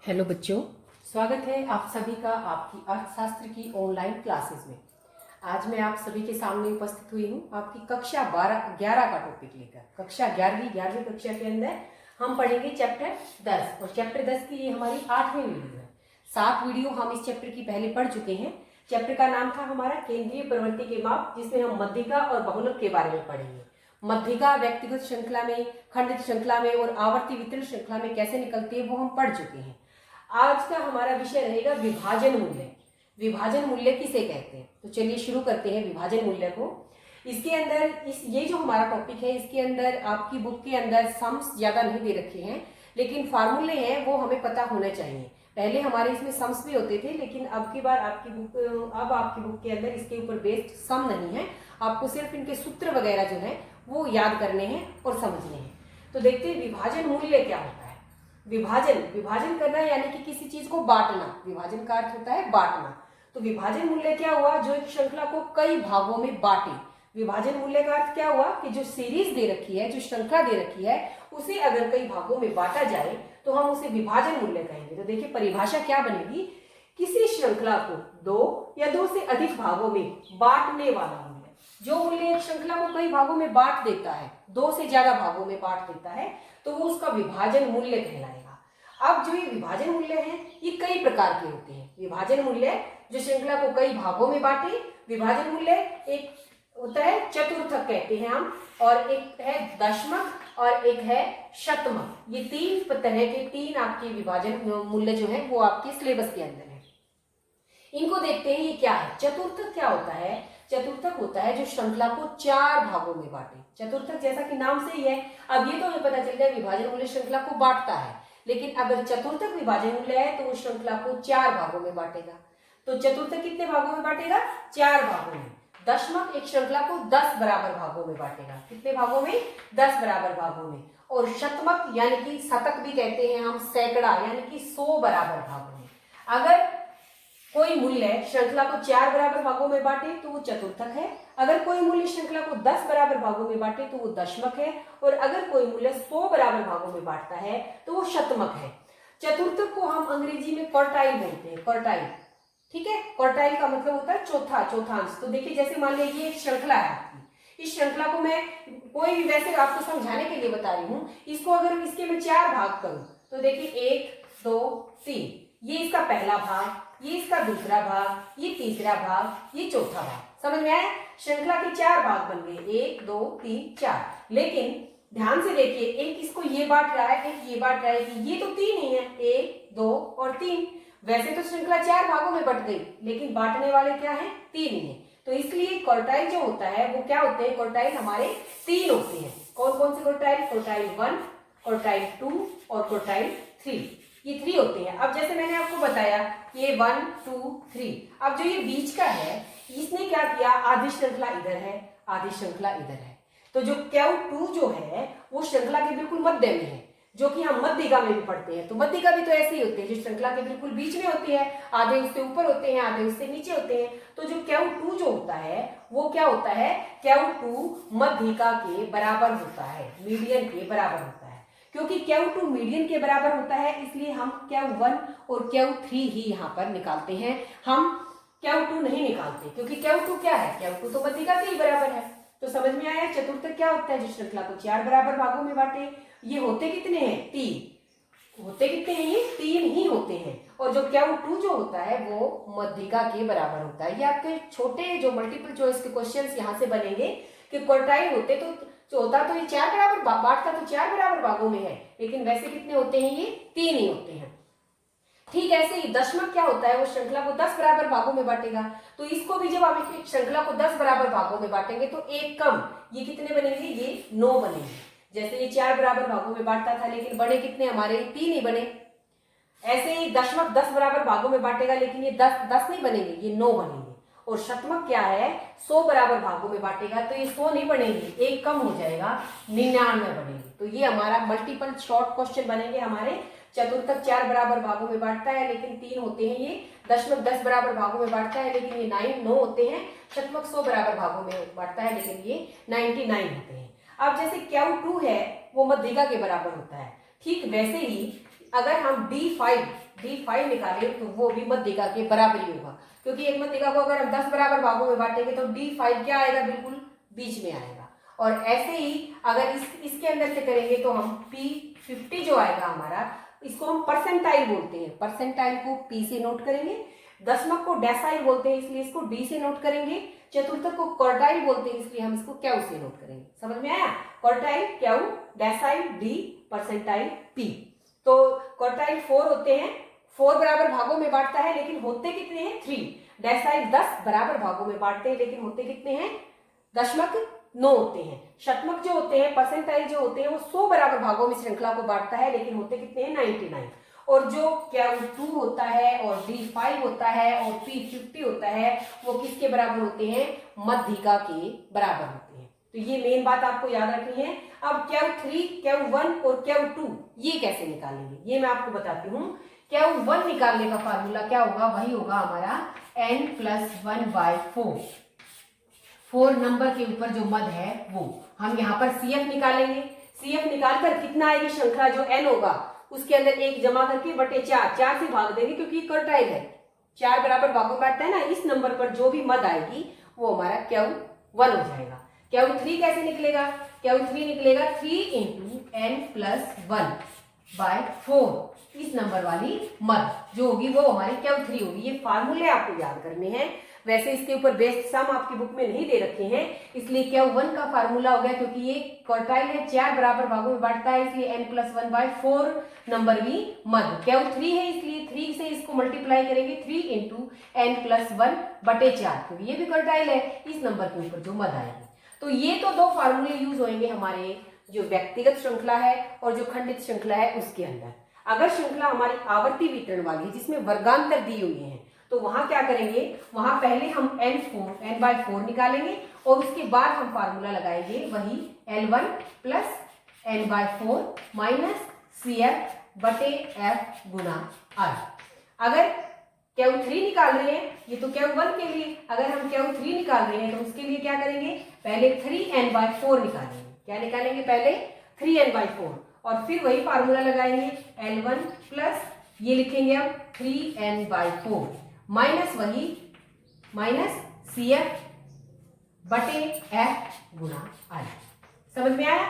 Hello बच्चों, स्वागत है आप सभी का आपकी अर्थशास्त्र की ऑनलाइन क्लासेस में। आज मैं आप सभी के सामने उपस्थित हुई हूँ आपकी कक्षा 11 का टॉपिक लेकर। कक्षा 11वीं कक्षा के अंदर हम पढ़ेंगे चैप्टर 10 और चैप्टर 10 की ये हमारी 8वीं वीडियो है। 7 वीडियो हम इस चैप्टर की पहले पढ़ चुके हैं। चैप्टर का नाम था हमारा केंद्रीय प्रवृत्ति के माप, जिसमें हम मध्यिका और बहुलक के बारे में पढ़ेंगे। मध्यिका व्यक्तिगत श्रृंखला में, खंडित श्रृंखला में और आवर्ती वितरण श्रृंखला में कैसे निकलती है वो हम पढ़ चुके हैं। आज का हमारा विषय रहेगा विभाजन मूल्य। विभाजन मूल्य किसे कहते हैं, तो चलिए शुरू करते हैं विभाजन मूल्य को। इसके अंदर ये जो हमारा टॉपिक है, इसके अंदर आपकी बुक के अंदर सम्स ज्यादा नहीं दे रखे हैं, लेकिन फार्मूले हैं वो हमें पता होने चाहिए। पहले हमारे इसमें सम्स भी होते थे, लेकिन अब की बार आपकी बुक के अंदर इसके ऊपर बेस्ड सम नहीं है। आपको सिर्फ इनके सूत्र वगैरह जो है वो याद करने हैं और समझने हैं। तो देखते हैं विभाजन मूल्य क्या होता है। विभाजन करना यानी कि किसी चीज को बांटना। विभाजन का अर्थ होता है बांटना। तो विभाजन मूल्य क्या हुआ, जो एक श्रृंखला को कई भागों में बांटे। विभाजन मूल्य का अर्थ क्या हुआ कि जो सीरीज दे रखी है, जो श्रृंखला दे रखी है, उसे अगर कई भागों में बांटा जाए तो हम उसे विभाजन मूल्य कहेंगे। तो देखिए परिभाषा क्या बनेगी, किसी श्रृंखला को 2 या 2 से अधिक भागों में बांटने वाला मूल्य। जो मूल्य एक श्रृंखला को कई भागों में बांट देता है, 2 से ज्यादा भागों में बांट देता है, तो वो उसका विभाजन मूल्य कहलाएगा। अब जो ये विभाजन मूल्य है ये कई प्रकार के होते हैं। विभाजन मूल्य जो श्रृंखला को कई भागों में बांटे। विभाजन मूल्य एक होता है चतुर्थक कहते हैं हम, और एक है दशमक और एक है शतमक। ये 3 तरह के 3 आपके विभाजन मूल्य जो है वो आपके सिलेबस के अंदर है। इनको देखते हैं ये क्या है। चतुर्थक क्या होता है, चतुर्थक होता है जो श्रृंखला को 4 भागों में बांटे। चतुर्थक जैसा कि नाम से ही है, अब ये तो हमें पता चल गया विभाजन मूल्य श्रृंखला को बांटता है, लेकिन अगर चतुर्थक विभाजन मूल्य है तो वो श्रृंखला को 4 भागों में बांटेगा। तो चतुर्थक कितने भागों में बांटेगा, 4 भागों में। दशमक एक श्रृंखला को 10 बराबर भागों में बांटेगा। कितने भागों में, 10 बराबर भागों में। और शतमक यानी कि शतक भी कहते हैं हम, सैकड़ा यानी कि 100 बराबर भागों में। अगर कोई मूल्य श्रृंखला को 4 बराबर भागों में बांटे तो वो चतुर्थक है। अगर कोई मूल्य श्रृंखला को 10 बराबर भागों में बांटे तो वो दशमक है। और अगर कोई मूल्य 100 बराबर भागों में बांटता है तो वो शतमक है। चतुर्थक को हम अंग्रेजी में क्वार्टाइल बोलते हैं, क्वार्टाइल। ठीक है, क्वार्टाइल का मतलब होता है चौथांश। तो देखिए जैसे मान लीजिए एक श्रृंखला है आपकी, इस श्रृंखला को मैं कोई भी वैसे आपको समझाने के लिए बता रही हूँ, इसको अगर इसके मैं 4 भाग करूं तो देखिए 1 2 3, ये इसका पहला भाग, ये इसका दूसरा भाग, ये तीसरा भाग, ये चौथा भाग। समझ में आया, श्रृंखला के 4 भाग बन गए, 1 2 3 4। लेकिन ध्यान से देखिए, एक इसको ये बांट रहा है, एक ये बांट रहा है, कि ये तो 3 ही है, 1 2 और 3। वैसे तो श्रृंखला 4 भागों में बट गई, लेकिन बांटने वाले क्या है, 3 ही है। तो इसलिए क्वार्टाइल जो होता है वो क्या होते हैं, क्वार्टाइल हमारे 3 होते हैं। कौन कौन से क्वार्टाइल, क्वार्टाइल 1, क्वार्टाइल 2 और क्वार्टाइल 3। ये 3 होते हैं। अब जैसे मैंने आपको बताया ये 1 2 3, अब जो ये बीच का है इसने क्या किया, आधी श्रृंखला इधर है, आधी श्रृंखला इधर है। तो जो Q2 जो है वो श्रृंखला के बिल्कुल मध्य में है, जो कि हम मध्यिका में भी पढ़ते हैं। तो मध्यिका भी तो ऐसे ही होते हैं, जो श्रृंखला के बिल्कुल बीच में होती है, आधे उससे ऊपर होते हैं, आधे उससे नीचे होते हैं। तो जो Q2 जो होता है वो क्या होता है, Q2 मध्यिका के बराबर होता है, मीडियन के बराबर होता है। क्योंकि Q2 मीडियन के बराबर होता है, इसलिए हम Q1 और Q3 ही यहाँ पर निकालते हैं। हम Q2 नहीं निकालते, क्योंकि Q2 क्या है, Q2 तो मध्यिका के ही बराबर है। तो समझ में आया, चतुर्थक क्या होता है, जो श्रृंखला को 4 बराबर भागों में बांटे। ये होते कितने हैं, 3 होते। कितने हैं ये, 3 ही होते हैं। और जो Q2 जो होता है वो मध्यिका के बराबर होता है। ये आपके छोटे जो मल्टीपल चॉइस के क्वेश्चंस यहाँ से बनेंगे कि क्वार्टाइल होते तो जो होता तो ये 4 बराबर बांटता तो 4 बराबर भागों में है, लेकिन वैसे कितने होते हैं, ये 3 ही होते हैं। ठीक ऐसे ही दशमक क्या होता है, वो श्रृंखला को 10 बराबर भागों में बांटेगा। तो इसको भी जब आप एक श्रृंखला को 10 बराबर भागों में बांटेंगे तो एक कम, ये कितने बनेंगे, ये 9 बनेंगे। जैसे ये 4 बराबर भागों में बांटता था, लेकिन बने कितने हमारे, 3 ही बने। ऐसे ही दशमक 10 बराबर भागों में बांटेगा, लेकिन ये 10 नहीं बनेंगे, ये 9 बनेंगे। और शतमक क्या है, 100 बराबर भागों में बांटेगा, तो ये 100 नहीं बनेंगे, एक कम हो जाएगा, 99 बनेंगे। तो ये हमारा मल्टीपल शॉर्ट क्वेश्चन बनेंगे हमारे। चतुर्थक 4 बराबर भागों में बांटता है, लेकिन 3 होते हैं। ये दशमक 10 बराबर भागों में बांटता है, लेकिन ये 9 होते हैं। शतमक 100 बराबर भागों में बांटता है, लेकिन ये 99 होते हैं। अब जैसे Q2 है वो मध्यिका के बराबर होता है, ठीक वैसे ही अगर हम D5 निकालें तो वो भी मध्यिका के बराबर ही होगा, क्योंकि एक मध्यिका को अगर हम 10 बराबर भागों में बांटेंगे तो D5 क्या आएगा, बिल्कुल बीच में आएगा। और ऐसे ही अगर इसके अंदर से करेंगे तो हम P50 जो आएगा हमारा, इसको हम परसेंटाइल बोलते हैं, परसेंटाइल को P से नोट करेंगे, दशमलव को डेसाइल बोलते हैं इसलिए इसको D से नोट करेंगे, चतुर्थक को क्वार्टाइल बोलते हैं इसलिए हम इसको क्यू से नोट करेंगे। समझ में आया? Quartile Q, decyl D, percentile P। तो क्वार्टाइल 4 होते हैं, 4 बराबर भागों में बांटता है लेकिन होते कितने हैं, 3। डेसाइल 10 बराबर भागों में बांटते हैं लेकिन होते कितने हैं, दशमलव 9 होते हैं। शतमक जो होते हैं, परसेंटाइल जो होते हैं, वो 100 बराबर भागों में श्रृंखला को बांटता है लेकिन होते कितने हैं, 99। और जो Q2 होता है और D5 होता है और P50 होता है वो किसके बराबर होते हैं, मध्यिका के बराबर होते हैं। तो ये मेन बात आपको याद रखनी है। अब Q3, Q1 और Q2 ये कैसे निकालेंगे ये मैं आपको बताती हूँ। Q1 निकालने का फार्मूला क्या होगा, वही होगा हमारा n+1/4। 4 नंबर के ऊपर जो मद है वो हम यहाँ पर CF निकालेंगे। CF निकालकर कितना आएगी श्रृंखला, जो n होगा उसके अंदर 1 जमा करके बटे 4 से भाग देंगे क्योंकि क्वार्टाइल है, 4 बराबर भागों में बांटता है ना, इस नंबर पर जो भी मद आएगी वो हमारा Q1 हो जाएगा। Q3 कैसे निकलेगा, Q3 निकलेगा 3 × n+1/4, इस नंबर वाली मद जो होगी वो हमारी Q3 होगी। ये फार्मूले आपको याद करने हैं। वैसे इसके ऊपर बेस्ड सम आपकी बुक में नहीं दे रखे हैं, इसलिए Q1 का फार्मूला हो गया, क्योंकि ये क्वार्टाइल है, 4 बराबर भागों में बांटता है इसलिए n+1/4 नंबर भी मद। Q3 है इसलिए 3 से इसको मल्टीप्लाई करेंगे, 3 × n+1/4, क्योंकि ये भी क्वार्टाइल है, इस नंबर के ऊपर जो मद आएगी। तो ये तो 2 फार्मूले यूज होंगे हमारे जो व्यक्तिगत श्रृंखला है और जो खंडित श्रृंखला है उसके अंदर। अगर श्रृंखला हमारी आवर्ती वितरण वाली जिसमें वर्गांतर दी हुई है तो वहां क्या करेंगे, वहां पहले हम n/4 निकालेंगे और उसके बाद हम फार्मूला लगाएंगे वही L1 + n/4 - CF/F × R। अगर Q3 निकाल रहे हैं, ये तो Q1 के लिए, अगर हम Q3 निकाल रहे हैं तो उसके लिए क्या करेंगे, पहले 3n/4 निकालेंगे। क्या निकालेंगे, पहले 3n/4 और फिर वही फार्मूला लगाएंगे L1 प्लस ये लिखेंगे हम 3n/4 माइनस वही CF/F × R। समझ में आया?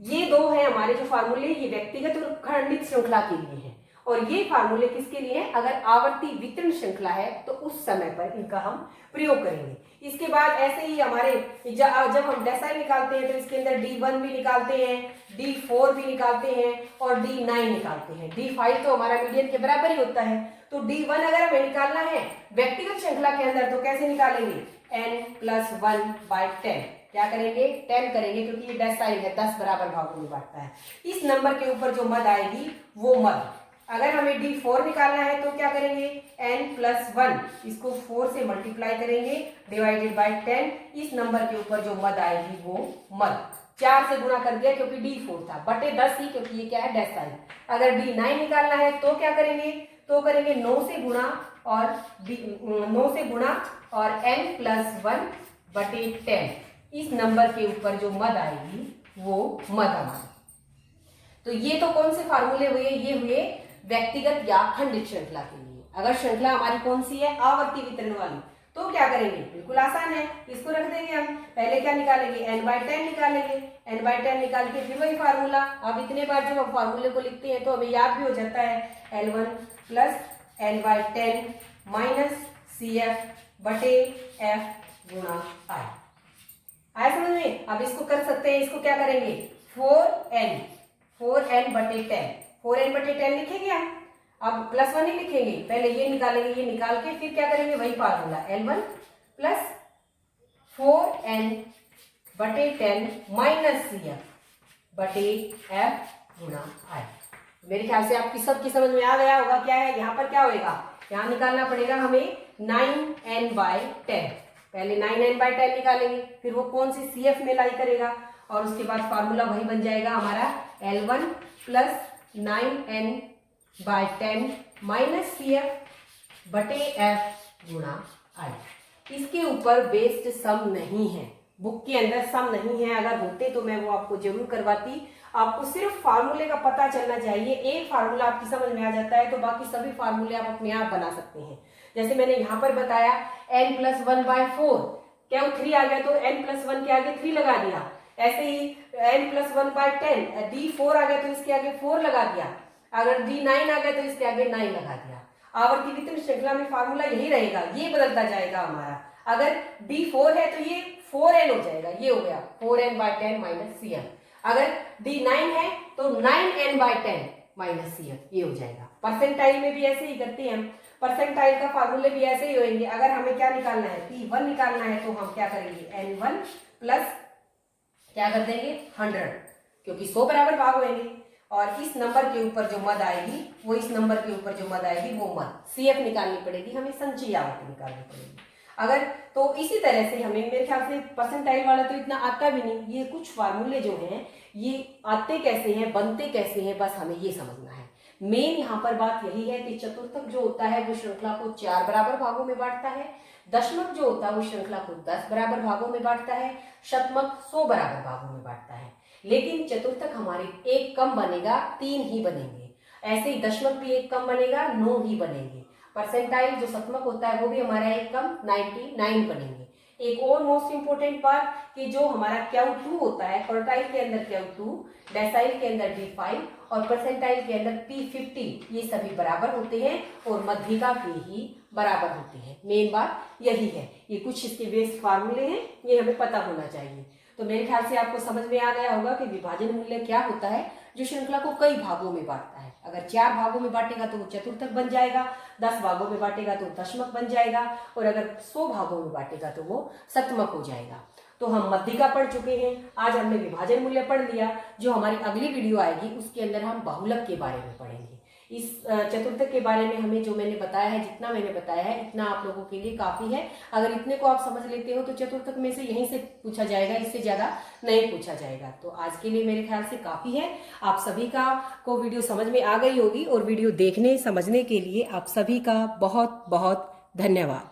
ये 2 हैं हमारे जो फार्मूले, ये व्यक्तिगत और खंडित श्रृंखला के लिए हैं। और ये फार्मूले किसके लिए हैं, अगर आवर्ती वितरण श्रृंखला है तो उस समय पर इनका हम प्रयोग करेंगे। इसके बाद ऐसे ही हमारे जब हम डेसाइल निकालते हैं तो इसके अंदर D1 भी निकालते हैं, D4 भी निकालते हैं और D9 निकालते हैं। D5 तो हमारा मीडियन के बराबर ही होता है। तो D1 अगर हमें निकालना है व्यक्तिगत श्रृंखला के अंदर तो कैसे निकालेंगे, n+1/10। क्या करेंगे, 10 करेंगे क्योंकि ये डेसाइल है, 10 बराबर भागों में बांटता है। इस नंबर के ऊपर जो मद आएगी वो मद। अगर हमें D4 निकालना है तो क्या करेंगे, n+1 इसको 4 से मल्टीप्लाई करेंगे डिवाइडेड बाय 10, इस नंबर के ऊपर जो मद आएगी वो मद। 4 से गुणा कर दिया क्योंकि D4 था, बटे 10 ही क्योंकि ये क्या है, डेसाइल। अगर D9 निकालना है तो क्या करेंगे, तो करेंगे 9 से गुणा और n+1/10, इस नंबर के ऊपर जो मद आएगी वो मद हमारी। तो ये तो कौन से फार्मूले हुए, ये हुए व्यक्तिगत या खंडित श्रृंखला के लिए। अगर श्रृंखला हमारी कौन सी है, आवर्ती वितरण वाली, तो क्या करेंगे, बिल्कुल आसान है, इसको रख देंगे हम। पहले क्या निकालेंगे, n/10 निकालेंगे, n/10 निकाल के फिर वही फार्मूला। अब इतने बार जब हम फार्मूले को लिखते हैं तो हमें याद भी हो जाता है, L1 + n/10 - CF/F × I। आया समझ में? अब इसको कर सकते हैं, इसको क्या करेंगे, 4n/10, 4n/10 लिखेंगे हम। अब +1 ही लिखेंगे, पहले ये निकालेंगे, ये निकाल के फिर क्या करेंगे, वही formula L1 + 4n/10 - CF/F × I। मेरे ख्याल से आपकी सबकी समझ में आ गया होगा क्या है। यहाँ पर क्या होएगा, यहाँ निकालना पड़ेगा हमें 9n/10। पहले 9n/10 निकालेंगे, फिर वो कौन सी CF में लाई करेगा और उसके बाद फार्मूला वही बन जाएगा हमारा L1 + 9n/10 - CF/F × I। इसके ऊपर बेस्ड सम नहीं है, बुक के अंदर सम नहीं है, अगर होते तो मैं वो आपको जरूर करवाती। आपको सिर्फ फार्मूले का पता चलना चाहिए। एक फार्मूला आपकी समझ में आ जाता है तो बाकी सभी फार्मूले आप अपने आप बना सकते हैं। जैसे मैंने यहाँ पर बताया n+1/4, क्या 3 आ गया तो n+1 के आगे 3 लगा दिया। ऐसे ही n+1/10, d4 आ गया तो इसके आगे 4 लगा दिया। अगर d9 आ गया तो इसके आगे 9 लगा दिया। आवर्ती वितरण श्रृंखला में फार्मूला यही रहेगा, ये बदलता जाएगा हमारा। अगर d4 है तो ये 4n हो जाएगा, ये हो गया 4n/10 - Cm। अगर d9 है तो 9n/10 - Cm, ये हो जाएगा। परसेंटाइल में भी ऐसे ही करते हैं हम, परसेंटाइल का फार्मूले भी ऐसे ही होंगे। अगर हमें क्या निकालना है, P1 निकालना है तो हम क्या करेंगे, n1 प्लस क्या कर देंगे 100, क्योंकि 100 बराबर भाग होंगे और इस नंबर के ऊपर जो मद आएगी वो इस नंबर के ऊपर जो मद आएगी वो मद CF निकालनी पड़ेगी, हमें संचयी आवृत्ति निकालनी पड़ेगी। अगर तो इसी तरह से हमें, मेरे ख्याल से परसेंटाइल वाला तो इतना आता भी नहीं, ये कुछ फार्मूले जो हैं ये आते कैसे हैं, बनते कैसे हैं, बस हमें ये समझना है। मेन यहाँ पर बात यही है कि चतुर्थक जो होता है वो श्रृंखला को 4 बराबर भागों में बांटता है, दशमक जो होता है वो श्रृंखला को 10 बराबर भागों में बांटता है, शतमक 100 बराबर भागों में बांटता है। लेकिन चतुर्थक हमारे एक कम बनेगा, 3 ही बनेंगे। ऐसे ही दशमक भी एक कम बनेगा, 9 ही बनेंगे। परसेंटाइल जो शतमक होता है वो भी हमारा एक कम 99 बनेंगे। एक और मोस्ट इंपोर्टेंट बात कि जो हमारा Q2 होता है, क्वार्टाइल के अंदर Q2, डेसाइल के अंदर D5 और परसेंटाइल के अंदर P50, ये सभी बराबर होते हैं और मध्यिका के ही बराबर होते हैं। मेन बात यही है, ये कुछ इसके बेस फार्मूले हैं, ये हमें पता होना चाहिए। तो मेरे ख्याल से आपको समझ में आ गया होगा कि विभाजन मूल्य क्या होता है, जो श्रृंखला को कई भागों में बांटता है। अगर 4 भागों में बांटेगा तो वो चतुर्थक बन जाएगा, 10 भागों में बांटेगा तो दशमक बन जाएगा और अगर 100 भागों में बांटेगा तो वो शतमक हो जाएगा। तो हम मध्यिका पढ़ चुके हैं, आज हमने विभाजन मूल्य पढ़ लिया। जो हमारी अगली वीडियो आएगी उसके अंदर हम बहुलक के बारे में पढ़ेंगे। इस चतुर्थक के बारे में हमें जो मैंने बताया है, जितना मैंने बताया है इतना आप लोगों के लिए काफी है। अगर इतने को आप समझ लेते हो तो चतुर्थक में से यहीं से पूछा जाएगा, इससे ज्यादा नहीं पूछा जाएगा। तो आज के लिए मेरे ख्याल से काफी है। आप सभी को वीडियो समझ में आ गई होगी और वीडियो देखने समझने के लिए आप सभी का बहुत बहुत धन्यवाद।